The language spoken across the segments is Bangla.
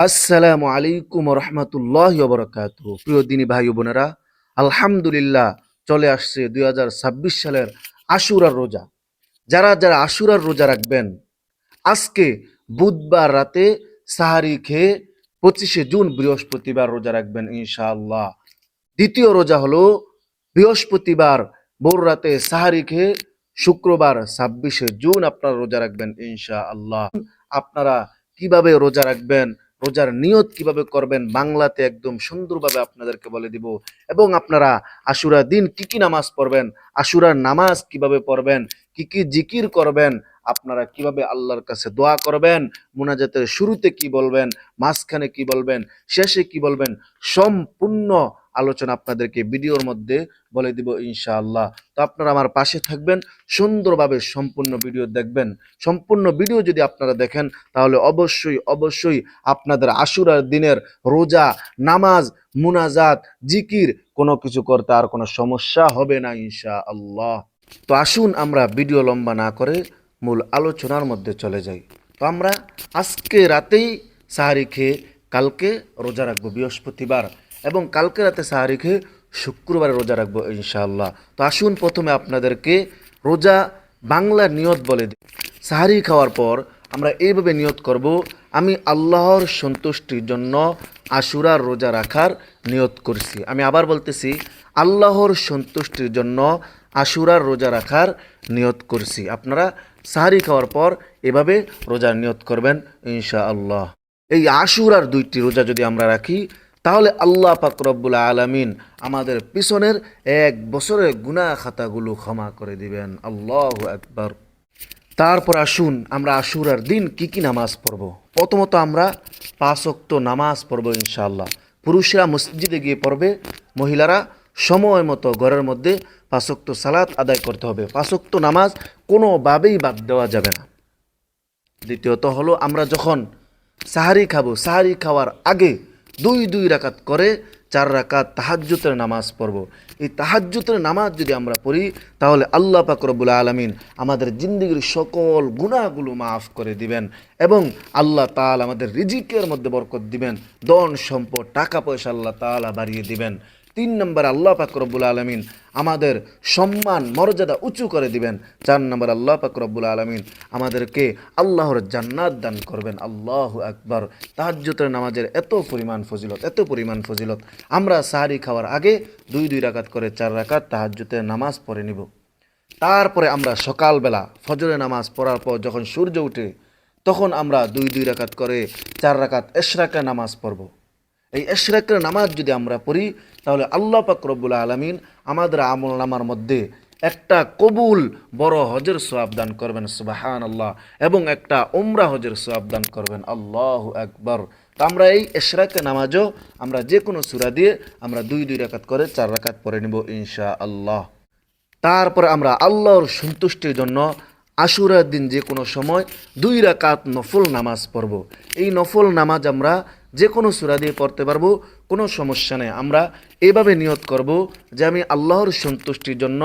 আসসালামু আলাইকুম রহমতুল্লাহ বরকাত। প্রিয় দিনী ভাই ও বোনেরা, আলহামদুলিল্লাহ চলে আসছে 2026 সালের আশুরার রোজা। যারা যারা আশুরার রোজা রাখবেন, আজকে বুধবার রাতে সাহারি খেয়ে 25শে জুন বৃহস্পতিবার রোজা রাখবেন ইনশাআল্লাহ। দ্বিতীয় রোজা হলো বৃহস্পতিবার ভোর রাতে সাহারি খেয়ে শুক্রবার 26শে জুন আপনারা রোজা রাখবেন ইনশাআল্লাহ। আপনারা কিভাবে রোজা রাখবেন, রোজার নিয়ত কিভাবে করবেন, বাংলাতে একদম সুন্দরভাবে আপনাদেরকে বলে দিব। এবং আপনারা আশুরা দিন কি কি নামাজ পড়বেন, আশুরার নামাজ কিভাবে পড়বেন, কি কি জিকির করবেন, আপনারা কিভাবে আল্লাহর কাছে দোয়া করবেন, মুনাজাতের শুরুতে কি বলবেন, মাঝখানে কি বলবেন, শেষে কি বলবেন, সম্পূর্ণ আলোচনা আপনাদেরকে ভিডিওর মধ্যে বলে দিব ইনশাআল্লাহ। তো আপনারা আমার পাশে থাকবেন, সুন্দরভাবে সম্পূর্ণ ভিডিও দেখবেন। সম্পূর্ণ ভিডিও যদি আপনারা দেখেন তাহলে অবশ্যই অবশ্যই আপনাদের আশুরার দিনের রোজা, নামাজ, মুনাজাত, জিকির কোনো কিছু করতে আর কোনো সমস্যা হবে না ইনশাআল্লাহ। তো আসুন আমরা ভিডিও লম্বা না করে মূল আলোচনার মধ্যে চলে যাই। তো আমরা আজকে রাতেই সাহারি খেয়ে কালকে রোজা রাখবো বৃহস্পতিবার, এবং কালকে রাতে সাহারি খেয়ে শুক্রবারে রোজা রাখবো ইনশাআল্লাহ। তো আসুন প্রথমে আপনাদেরকে রোজা বাংলা নিয়ত বলে দিই। সাহারি খাওয়ার পর আমরা এইভাবে নিয়ত করব, আমি আল্লাহর সন্তুষ্টির জন্য আশুরার রোজা রাখার নিয়ত করছি। আমি আবার বলতেছি, আল্লাহর সন্তুষ্টির জন্য আশুরার রোজা রাখার নিয়ত করছি। আপনারা সাহারি খাওয়ার পর এভাবে রোজার নিয়ত করবেন ইনশাআল্লাহ। এই আশুরার 2টি রোজা যদি আমরা রাখি তাহলে আল্লাহ পাক রব্বুল আলামিন আমাদের পিছনের 1 বছরের গুনাহ খাতাগুলো ক্ষমা করে দিবেন। আল্লাহু আকবার। তারপর আসুন আমরা আশুরার দিন কি কি নামাজ পড়ব। প্রথমত আমরা 5 ওয়াক্ত নামাজ পড়ব ইনশাআল্লাহ। পুরুষরা মসজিদে গিয়ে পড়বে, মহিলারা সময় মতো ঘরের মধ্যে 5 ওয়াক্ত সালাত আদায় করতে হবে। 5 ওয়াক্ত নামাজ কোনোভাবেই বাদ দেওয়া যাবে না। দ্বিতীয়ত হলো, আমরা যখন সাহারি খাবো, সাহারি খাওয়ার আগে 2 রাকাত করে 4 রাকাত তাহাজ্জুদের নামাজ পড়ব। এই তাহাজ্জুদের নামাজ যদি আমরা পড়ি তাহলে আল্লাহ পাক রব্বুল আলামিন আমাদের জিন্দেগির সকল গুনাহগুলো মাফ করে দিবেন, এবং আল্লাহ তাআলা আমাদের রিজিকের মধ্যে বরকত দিবেন, ধন সম্পদ টাকা পয়সা আল্লাহ তাআলা বাড়িয়ে দিবেন। 3 নম্বর, আল্লাহ পাক রব্বুল আলামিন আমাদের সম্মান মর্যাদা উঁচু করে দিবেন। 4 নম্বর, আল্লাহ পাক রব্বুল আলামিন আমাদেরকে আল্লাহর জান্নাত দান করবেন। আল্লাহু আকবার। তাহাজ্জুদের নামাজের এত পরিমাণ ফজিলত, এত পরিমাণ ফজিলত। আমরা সাহারি খাওয়ার আগে 2 রাকাত করে 4 রাকাত তাহাজ্জুদের নামাজ পড়ে নিব। তারপরে আমরা সকালবেলা ফজরের নামাজ পড়ার পর যখন সূর্য ওঠে তখন আমরা 2 রাকাত করে 4 রাকাত ইশরাকের নামাজ পড়ব। এই ইশরাকের নামাজ যদি আমরা পড়ি তাহলে আল্লাহ পাক রব্বুল আলামিন আমাদের আমল নামার মধ্যে একটা কবুল বড় হজের সওয়াব দান করবেন, সুবহানাল্লাহ, এবং একটা উমরা হজের সওয়াব দান করবেন। আল্লাহু আকবার। তো আমরা এই ইশরাকের নামাজও আমরা যে কোনো সূরা দিয়ে আমরা 2 রাকাত করে 4 রাকাত পড়ে নিব ইনশাআল্লাহ। তারপরে আমরা আল্লাহর সন্তুষ্টির জন্য আশুরার দিন যে কোনো সময় 2 রাকাত নফল নামাজ পড়ব। এই নফল নামাজ আমরা যে কোনো সূরা দিয়ে পড়তে পারবো, কোনো সমস্যা নেই। আমরা এভাবে নিয়ত করব যে আমি আল্লাহর সন্তুষ্টির জন্য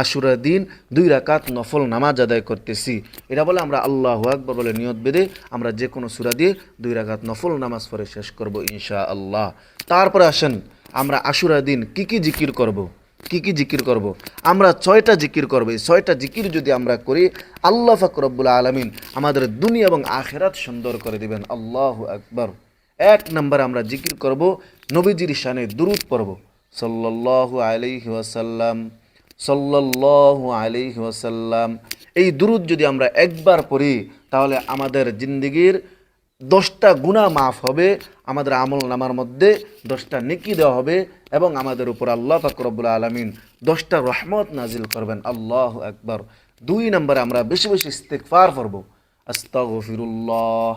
আশুরার দিন 2 রাকাত নফল নামাজ আদায় করতেছি। এটা বলে আমরা আল্লাহু আকবার বলে নিয়ত বেঁধে আমরা যে কোনো সূরা দিয়ে 2 রাকাত নফল নামাজ পড়ে শেষ করব ইনশাআল্লাহ। তারপরে আসেন আমরা আশুরার দিন কি কি জিকির করব। কি কি জিকির করব? আমরা 6টা জিকির করব। এই 6টা জিকির যদি আমরা করি আল্লাহ পাক রব্বুল আলামিন আমাদের দুনিয়া এবং আখিরাত সুন্দর করে দিবেন। আল্লাহু আকবার। 1 নম্বর আমরা জিকির করব, নবীজির শানে দুরূদ পড়ব। সাল্লাল্লাহু আলাইহি ওয়াসাল্লাম, সাল্লাল্লাহু আলাইহি ওয়াসাল্লাম। এই দুরূদ যদি আমরা একবার পড়ি তাহলে আমাদের জিন্দেগির 10টা গুনাহ মাফ হবে, আমাদের আমল নামার মধ্যে 10টা নেকি দেওয়া হবে, এবং আমাদের উপর আল্লাহ পাক রব্বুল আলামিন 10টা রহমত নাজিল করবেন। আল্লাহু আকবার। 2 নম্বরে আমরা বেশি বেশি ইস্তিগফার পড়ব। আস্তাগফিরুল্লাহ,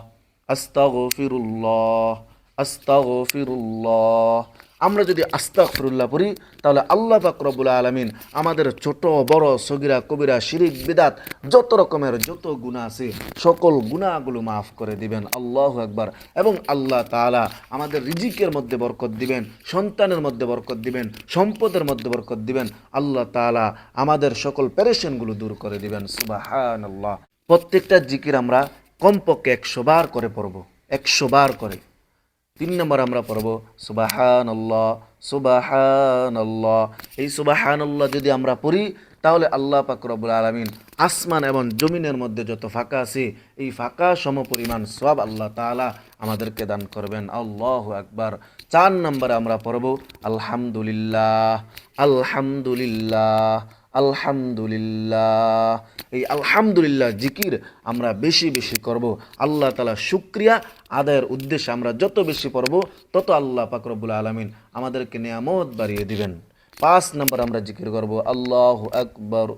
আস্তাগফিরুল্লাহ, আস্তাগফিরুল্লাহ। আমরা যদি আস্তাগফিরুল্লাহ পড়ি তাহলে আল্লাহ পাক রব্বুল আলামিন আমাদের ছোট বড় সগীরা কবিরা শিরিক বিদাত যত রকমের যত গুনাহ আছে সকল গুনাহগুলো মাফ করে দিবেন। আল্লাহু আকবার। এবং আল্লাহ তাআলা আমাদের রিজিকের মধ্যে বরকত দিবেন, সন্তানের মধ্যে বরকত দিবেন, সম্পদের মধ্যে বরকত দিবেন। আল্লাহ তাআলা আমাদের সকল পেরেশানগুলো দূর করে দিবেন। সুবহানাল্লাহ। প্রত্যেকটা জিকির আমরা কমপক্ষে 100 বার করে পড়ব, 100 বার করে। তিন নম্বর আমরা পড়ব সুবহানাল্লাহ, সুবহানাল্লাহ। এই সুবহানাল্লাহ যদি আমরা পড়ি তাহলে আল্লাহ পাক রব্বুল আলামিন আসমান এবং জমিনের মধ্যে যত ফাঁকা আছে এই ফাঁকা সমপরিমাণ সওয়াব আল্লাহ তাআলা আমাদেরকে দান করবেন। আল্লাহু আকবার। চার নম্বরে আমরা পড়ব আলহামদুলিল্লাহ, আলহামদুলিল্লাহ, আলহামদুলিল্লাহ। এই আলহামদুলিল্লাহ জিকির আমরা বেশি বেশি করব। আল্লাহ তাআলা শুকরিয়া আদায়ের উদ্দেশ্যে আমরা যত বেশি পড়ব তত আল্লাহ পাক রব্বুল আলামিন আমাদেরকে নিয়ামত বাড়িয়ে দিবেন। পাঁচ নম্বর আমরা জিকির করব আল্লাহু আকবার,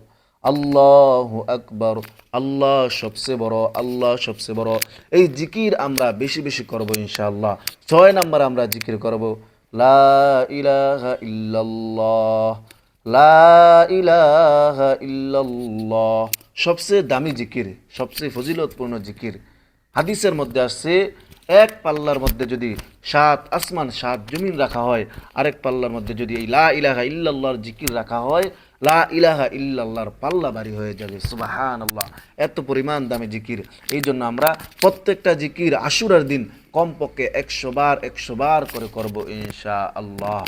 আল্লাহু আকবার। আল্লাহ সবচেয়ে বড়, আল্লাহ সবচেয়ে বড়। এই জিকির আমরা বেশি বেশি করব ইনশাআল্লাহ। ছয় নম্বর আমরা জিকির করব লা ইলাহা ইল্লাল্লাহ, লা ইলাহা ইল্লাল্লাহ। সবচেয়ে দামি জিকির, সবচেয়ে ফজিলতপূর্ণ জিকির। হাদিসের মধ্যে আসছে এক পাল্লার মধ্যে যদি 7 আসমান 7 জমিন রাখা হয়, আরেক পাল্লার মধ্যে যদি এই লা ইলাহা ইল্লাল্লাহর জিকির রাখা হয়, লা ইলাহা ইল্লাল্লাহর পাল্লা ভারী হয়ে যাবে। সুবহানাল্লাহ। এত পরিমাণ দামি জিকির। এই জন্য আমরা প্রত্যেকটা জিকির আশুরার দিন কমপক্ষে 100 বার 100 বার করে করব ইনশাআল্লাহ।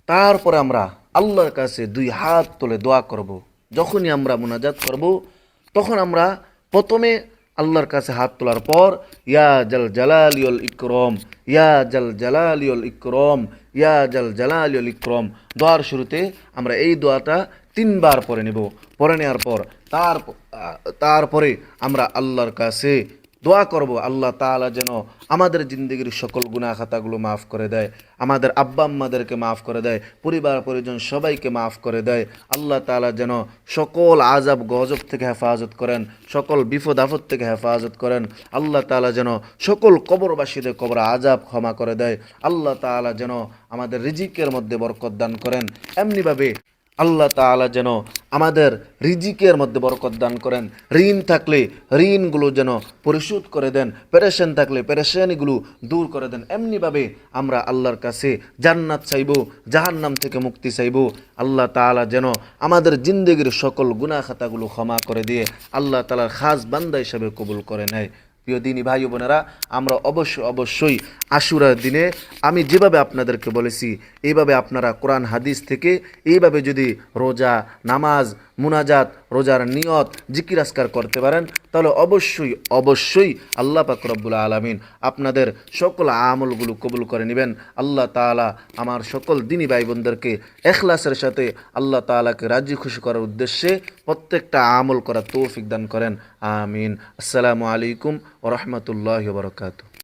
তারপরে আমরা আল্লাহর কাছে 2 হাত তুলে দোয়া করব। যখনই আমরা মুনাজাত করব তখন আমরা প্রথমে আল্লাহর কাছে হাত তোলার পর ইয়া জাল জালালিউল ইকরাম, ইয়া জাল জালালিউল ইকরাম, ইয়া জাল জালালিউল ইকরাম দোয়ার শুরুতে আমরা এই দোয়াটা 3 বার পড়ে নেব। পড়ে নেওয়ার পর তারপরে আমরা আল্লাহর কাছে দোয়া করব আল্লাহ তাআলা যেন আমাদের জিন্দগির সকল গুনাহ খাতাগুলো মাফ করে দেয়, আমাদের আব্বা আম্মাদেরকে মাফ করে দেয়, পরিবার পরিজন সবাইকে মাফ করে দেয়। আল্লাহ তাআলা যেন সকল আযাব গজব থেকে হেফাজত করেন, সকল বিপদ আপদ থেকে হেফাজত করেন। আল্লাহ তাআলা যেন সকল কবরবাসীদের কবর আযাব ক্ষমা করে দেয়। আল্লাহ তাআলা যেন আমাদের রিজিকের মধ্যে বরকত দান করেন। এমনিভাবে আল্লাহ তাআলা যেন আমাদের রিজিকের মধ্যে বরকত দান করেন। ঋণ থাকলে ঋণগুলো যেন পরিশোধ করে দেন, পেরেশান থাকলে পেরেশানিগুলো দূর করে দেন। এমনিভাবে আমরা আল্লাহর কাছে জান্নাত চাইব, জাহান্নাম থেকে মুক্তি চাইব। আল্লাহ তাআলা যেন আমাদের জিন্দগির সকল গুনাহ খাতাগুলো ক্ষমা করে দিয়ে আল্লাহ তাআলার খাস বান্দা হিসেবে কবুল করে নেয়। প্রিয় দিনী ভাই বোনেরা, আমরা অবশ্যই আশুরার দিনে আমি যেভাবে আপনাদেরকে বলেছি এইভাবে আপনারা কোরআন হাদিস থেকে এইভাবে যদি রোজা, নামাজ, মুনাজাত, রোজার নিয়ত, জিকির আজকার করতে পারেন তাহলে অবশ্যই আল্লাহ পাক রব্বুল আলামিন আপনাদের সকল আমলগুলো কবুল করে নেবেন। আল্লাহ তাআলা আমার সকল দিনী ভাই বোনদেরকে ইখলাসের সাথে আল্লাহ তাআলাকে রাজি খুশি করার উদ্দেশ্যে প্রত্যেকটা আমল করার তৌফিক দান করেন। আমিন। আসসালামু আলাইকুম ওয়া রাহমাতুল্লাহি ওয়া বারাকাতুহু।